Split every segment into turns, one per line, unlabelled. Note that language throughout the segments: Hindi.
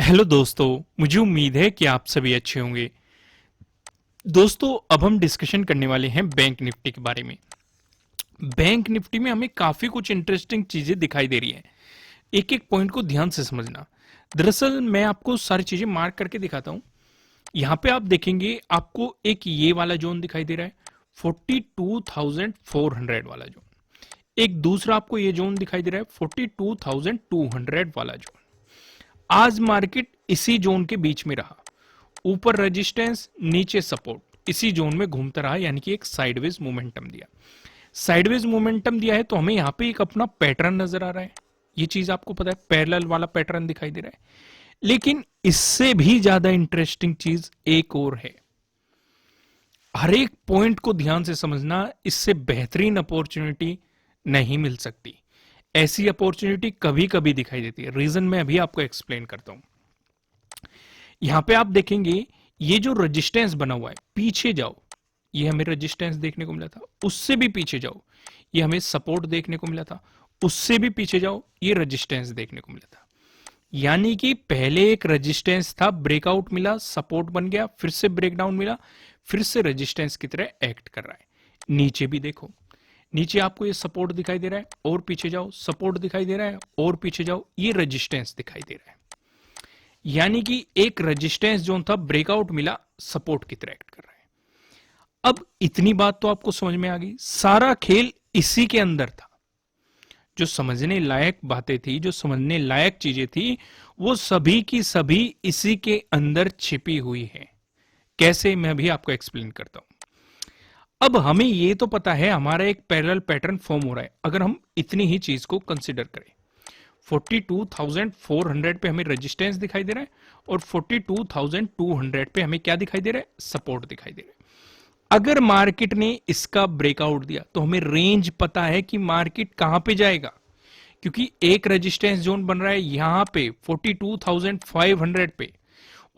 हेलो दोस्तों, मुझे उम्मीद है कि आप सभी अच्छे होंगे। दोस्तों, अब हम डिस्कशन करने वाले हैं बैंक निफ्टी के बारे में। बैंक निफ्टी में हमें काफी कुछ इंटरेस्टिंग चीजें दिखाई दे रही हैं। एक एक पॉइंट को ध्यान से समझना। दरअसल मैं आपको सारी चीजें मार्क करके दिखाता हूं। यहाँ पे आप देखेंगे, आपको एक ये वाला जोन दिखाई दे रहा है, 42,400 वाला जोन। एक दूसरा आपको ये जोन दिखाई दे रहा है, 42,200 वाला जोन। आज मार्केट इसी जोन के बीच में रहा। ऊपर रेजिस्टेंस, नीचे सपोर्ट, इसी जोन में घूमता रहा, यानी कि एक साइडवेज मोमेंटम दिया। साइडवेज मोमेंटम दिया है तो हमें यहां पे एक अपना पैटर्न नजर आ रहा है। ये चीज आपको पता है, पैरेलल वाला पैटर्न दिखाई दे रहा है। लेकिन इससे भी ज्यादा इंटरेस्टिंग चीज एक और है। हर एक पॉइंट को ध्यान से समझना, इससे बेहतरीन अपॉर्चुनिटी नहीं मिल सकती। ऐसी अपॉर्चुनिटी कभी कभी दिखाई देती है। रीजन मैं अभी आपको एक्सप्लेन करता हूं। यहां पे आप देखेंगे, ये जो रेजिस्टेंस बना हुआ है, पीछे जाओ, ये हमें रेजिस्टेंस देखने को मिला था। उससे भी पीछे जाओ, ये हमें सपोर्ट देखने को मिला था। उससे भी पीछे जाओ, ये रेजिस्टेंस देखने को मिला था। यानी कि पहले एक रेजिस्टेंस था, ब्रेकआउट मिला, सपोर्ट बन गया, फिर से ब्रेकडाउन मिला, फिर से रेजिस्टेंस की तरह एक्ट कर रहा है। नीचे भी देखो, नीचे आपको ये सपोर्ट दिखाई दे रहा है, और पीछे जाओ, सपोर्ट दिखाई दे रहा है, और पीछे जाओ, ये रेजिस्टेंस दिखाई दे रहा है। यानी कि एक रेजिस्टेंस जोन था, ब्रेकआउट मिला, सपोर्ट की तरह एक्ट कर रहा है। अब इतनी बात तो आपको समझ में आ गई। सारा खेल इसी के अंदर था। जो समझने लायक बातें थी, जो समझने लायक चीजें थी, वो सभी की सभी इसी के अंदर छिपी हुई है। कैसे, मैं भी आपको एक्सप्लेन करता हूं। अब हमें ये तो पता है हमारा एक पैरेलल पैटर्न फॉर्म हो रहा है। अगर हम इतनी ही चीज को कंसिडर करें, 42,400 पे हमें रेजिस्टेंस दिखाई दे रहा है, और 42,200 पे हमें क्या दिखाई दे रहा है, सपोर्ट दिखाई दे रहा है। अगर मार्केट ने इसका ब्रेकआउट दिया तो हमें रेंज पता है कि मार्केट कहां पे जाएगा, क्योंकि एक रेजिस्टेंस जोन बन रहा है यहां पे 42,500 पे,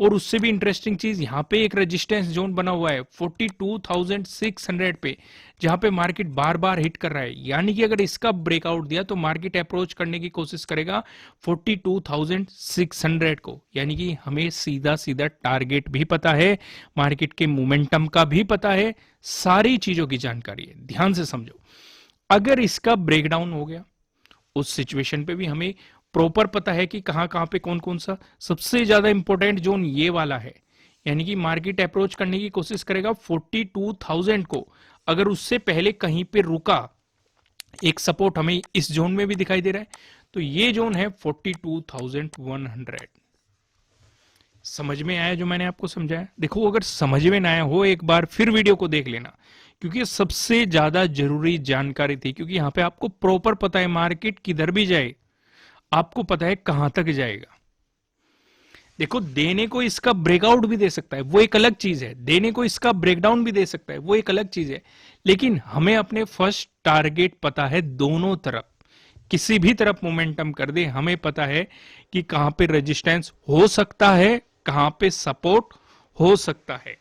और उससे भी इंटरेस्टिंग चीज, यहां पे एक रेजिस्टेंस जोन बना हुआ है 42,600 पे, जहां पे मार्केट बार बार हिट कर रहा है। यानी कि अगर इसका ब्रेकआउट दिया तो मार्केट अप्रोच करने की कोशिश करेगा 42,600 को। यानी कि हमें सीधा सीधा टारगेट भी पता है, मार्केट के मोमेंटम का भी पता है, सारी चीजों की जानकारी है। ध्यान से समझो, अगर इसका ब्रेकडाउन हो गया, उस सिचुएशन पे भी हमें प्रॉपर पता है कि कहां कहां पे कौन कौन सा सबसे ज्यादा इंपॉर्टेंट जोन ये वाला है। यानी कि मार्केट अप्रोच करने की कोशिश करेगा 42,000 को। अगर उससे पहले कहीं पे रुका, एक सपोर्ट हमें इस जोन में भी दिखाई दे रहा है, तो ये जोन है 42,100। समझ में आया जो मैंने आपको समझाया? देखो, अगर समझ में ना आया हो, एक बार फिर वीडियो को देख लेना, क्योंकि ये सबसे ज्यादा जरूरी जानकारी थी। क्योंकि यहां पे आपको प्रॉपर पता है मार्केट किधर भी जाए, आपको पता है कहां तक जाएगा। देखो, देने को इसका ब्रेकआउट भी दे सकता है, वो एक अलग चीज है। देने को इसका ब्रेकडाउन भी दे सकता है, वो एक अलग चीज है। लेकिन हमें अपने फर्स्ट टारगेट पता है, दोनों तरफ किसी भी तरफ मोमेंटम कर दे, हमें पता है कि कहां पे रेजिस्टेंस हो सकता है, कहां पे सपोर्ट हो सकता है।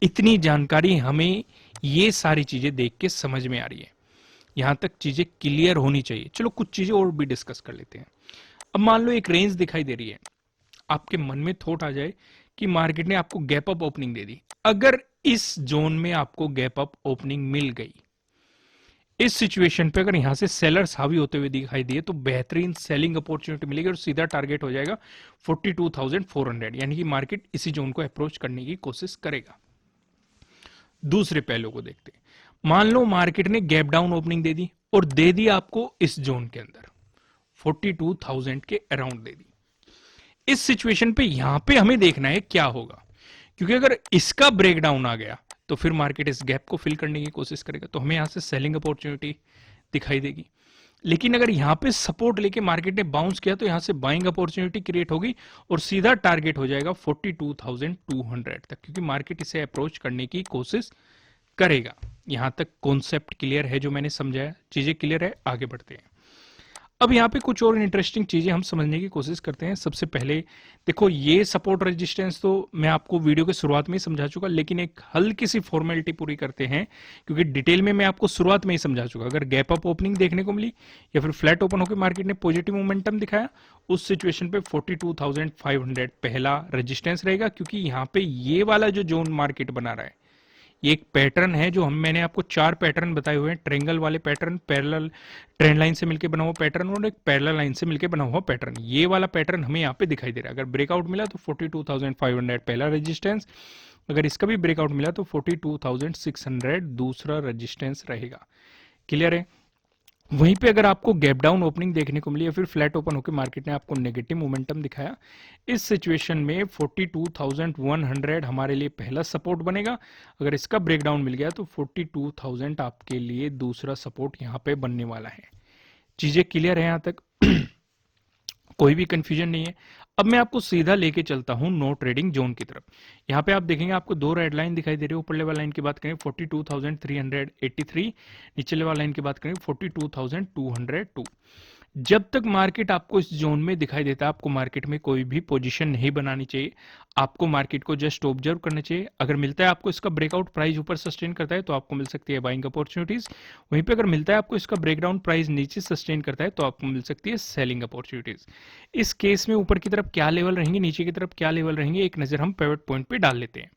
इतनी जानकारी हमें ये सारी चीजें देख के समझ में आ रही है। यहां तक चीजें क्लियर होनी चाहिए। चलो कुछ चीजें और भी डिस्कस कर लेते हैं। अब मान लो एक रेंज दिखाई दे रही है, आपके मन में थॉट आ जाए कि मार्केट ने आपको गैप अप ओपनिंग दे दी। अगर इस जोन में आपको गैप अप ओपनिंग मिल गई, इस सिचुएशन पे अगर यहां से सेलर्स हावी होते हुए दिखाई दिए, तो बेहतरीन सेलिंग अपॉर्चुनिटी मिलेगी और सीधा टारगेट हो जाएगा 42,400। यानी कि मार्केट इसी जोन को अप्रोच करने की कोशिश करेगा। दूसरे पहलू को देखते हैं। मान लो मार्केट ने गैप डाउन ओपनिंग दे दी, और दे दी आपको इस जोन के अंदर 42,000 के अराउंड दे दी। इस सिचुएशन पे यहां पे हमें देखना है क्या होगा, क्योंकि अगर इसका ब्रेकडाउन आ गया तो फिर मार्केट इस गैप को फिल करने की कोशिश करेगा, तो हमें यहां से सेलिंग अपॉर्चुनिटी दिखाई देगी। लेकिन अगर यहां पे सपोर्ट लेके मार्केट ने बाउंस किया, तो यहां से बाइंग अपॉर्चुनिटी क्रिएट होगी, और सीधा टारगेट हो जाएगा 42,200 तक, क्योंकि मार्केट इसे अप्रोच करने की कोशिश करेगा। यहां तक कॉन्सेप्ट क्लियर है जो मैंने समझाया? चीजें क्लियर है? आगे बढ़ते हैं। अब यहाँ पे कुछ और इंटरेस्टिंग चीजें हम समझने की कोशिश करते हैं। सबसे पहले देखो, ये सपोर्ट रेजिस्टेंस तो मैं आपको वीडियो के शुरुआत में ही समझा चुका, लेकिन एक हल्की सी फॉर्मेलिटी पूरी करते हैं, क्योंकि डिटेल में मैं आपको शुरुआत में ही समझा चुका। अगर गैप अप ओपनिंग देखने को मिली या फिर फ्लैट ओपन होकर मार्केट ने पॉजिटिव मोमेंटम दिखाया, उस सिचुएशन पे 42,500 पहला रेजिस्टेंस रहेगा, क्योंकि यहाँ पे ये वाला जो जोन मार्केट बना रहा है, ये एक पैटर्न है जो मैंने आपको 4 पैटर्न बताए हुए हैं। ट्रेंगल वाले पैटर्न, पैरेलल ट्रेंड लाइन से मिलकर बना हुआ पैटर्न और एक पैरेलल लाइन से मिलकर बना हुआ पैटर्न। ये वाला पैटर्न हमें यहाँ पे दिखाई दे रहा है। अगर ब्रेकआउट मिला तो 42,500 पहला रेजिस्टेंस, अगर इसका भी ब्रेकआउट मिला तो 42,600 दूसरा रेजिस्टेंस रहेगा। क्लियर है? वहीं पे अगर आपको गैप डाउन ओपनिंग देखने को मिली या फिर फ्लैट ओपन होकर मार्केट ने आपको नेगेटिव मोमेंटम दिखाया, इस सिचुएशन में 42,100 हमारे लिए पहला सपोर्ट बनेगा। अगर इसका ब्रेकडाउन मिल गया तो 42,000 आपके लिए दूसरा सपोर्ट यहां पे बनने वाला है। चीजें क्लियर है यहां तक? कोई भी कंफ्यूजन नहीं है। अब मैं आपको सीधा लेके चलता हूं नो ट्रेडिंग जोन की तरफ। यहां पे आप देखेंगे आपको दो रेड लाइन दिखाई दे रही है। ऊपर लेवल लाइन की बात करें 42,383, नीचे लेवल लाइन की बात करें 42,202। जब तक मार्केट आपको इस जोन में दिखाई देता है, आपको मार्केट में कोई भी पोजीशन नहीं बनानी चाहिए। आपको मार्केट को जस्ट ऑब्जर्व करना चाहिए। अगर मिलता है आपको इसका ब्रेकआउट, प्राइस ऊपर सस्टेन करता है तो आपको मिल सकती है बाइंग अपॉर्चुनिटीज। वहीं पे अगर मिलता है आपको इसका ब्रेकडाउन, प्राइस नीचे सस्टेन करता है तो आपको मिल सकती है सेलिंग अपॉर्चुनिटीज। इस केस में ऊपर की तरफ क्या लेवल रहेंगे, नीचे की तरफ क्या लेवल रहेंगे, एक नजर हम पिवट पॉइंट पे डाल लेते हैं।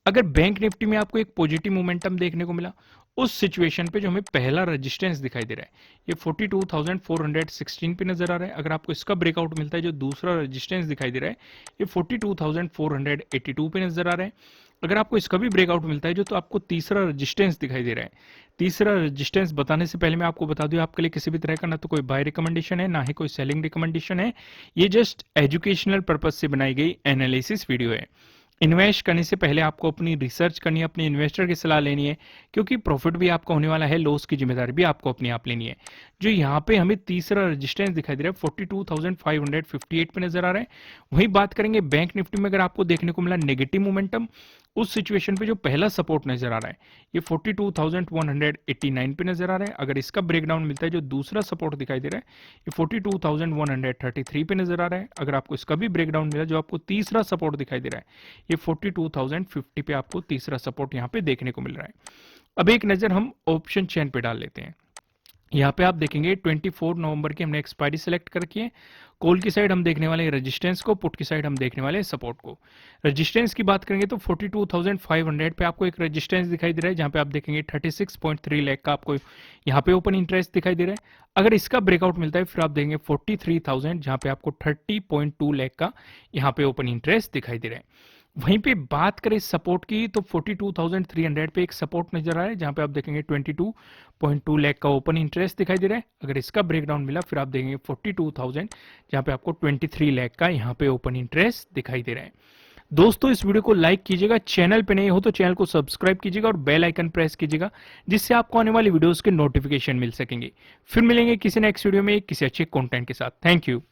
अगर बैंक निफ्टी में आपको एक पॉजिटिव मोमेंटम देखने को मिला, उस सिचुएशन पे जो हमें पहला रेजिस्टेंस दिखाई दे रहा है ये 42,416 पे नजर आ रहा है। अगर आपको इसका ब्रेकआउट मिलता है, जो दूसरा रेजिस्टेंस दिखाई दे रहा है ये 42,482 पे नजर आ रहा है। अगर आपको इसका भी ब्रेकआउट मिलता है, जो तो आपको तीसरा रेजिस्टेंस दिखाई दे रहा है। तीसरा रेजिस्टेंस बताने से पहले मैं आपको बता दूं, आपके लिए किसी भी तरह का ना तो कोई बाय रिकमेंडेशन है, ना ही कोई सेलिंग रिकमेंडेशन है। ये जस्ट एजुकेशनल पर्पज से बनाई गई एनालिसिस वीडियो है। इन्वेस्ट करने से पहले आपको अपनी रिसर्च करनी है, अपने इन्वेस्टर की सलाह लेनी है, क्योंकि प्रॉफिट भी आपका होने वाला है, लॉस की जिम्मेदारी भी आपको अपनी आप लेनी है। जो यहाँ पे हमें तीसरा रेजिस्टेंस दिखाई दे रहा है 42,558 पे नजर आ रहा है। वहीं बात करेंगे बैंक निफ्टी में, अगर आपको देखने को मिला नेगेटिव मोमेंटम, उस सिचुएशन पे जो पहला सपोर्ट नजर आ रहा है ये 42,189 पे नजर आ रहा है। अगर इसका ब्रेकडाउन मिलता है, जो दूसरा सपोर्ट दिखाई दे रहा है ये 42,133 पे नजर आ रहा है। अगर आपको इसका भी ब्रेकडाउन मिला, जो आपको तीसरा सपोर्ट दिखाई दे रहा है ये 42,050 पे आपको तीसरा सपोर्ट यहां पे देखने को मिल रहा है। अब एक नजर हम ऑप्शन चेन पे डाल लेते हैं। यहाँ पे आप देखेंगे 24 नवंबर की हमने एक्सपायरी सेलेक्ट कर रखी है। कॉल की साइड हम देखने वाले हैं रेजिस्टेंस को, पुट की साइड हम देखने वाले हैं सपोर्ट को। रेजिस्टेंस की बात करेंगे तो 42,500 पे आपको एक रेजिस्टेंस दिखाई दे रहा है, जहां पे आप देखेंगे 36.3 लाख का आपको यहाँ पे ओपन इंटरेस्ट दिखाई दे रहा है। अगर इसका ब्रेकआउट मिलता है फिर आप देखेंगे 43,000, जहां पे आपको 30.2 लाख का यहाँ पे ओपन इंटरेस्ट दिखाई दे रहा है। वहीं पे बात करें सपोर्ट की तो 42,300 पे एक सपोर्ट नजर आ रहा है, जहां पे आप देखेंगे 22.2 लाख का ओपन इंटरेस्ट दिखाई दे रहा है। अगर इसका ब्रेकडाउन मिला फिर आप देखेंगे 42,000, जहां पे आपको 23 लाख का यहां पे ओपन इंटरेस्ट दिखाई दे रहा है। दोस्तों इस वीडियो को लाइक कीजिएगा, चैनल पे नए हो तो चैनल को सब्सक्राइब कीजिएगा और बेल आइकन प्रेस कीजिएगा, जिससे आपको आने वाली वीडियोस के नोटिफिकेशन मिल सकेंगे। फिर मिलेंगे किसी नेक्स्ट वीडियो में किसी अच्छे कंटेंट के साथ। Thank you.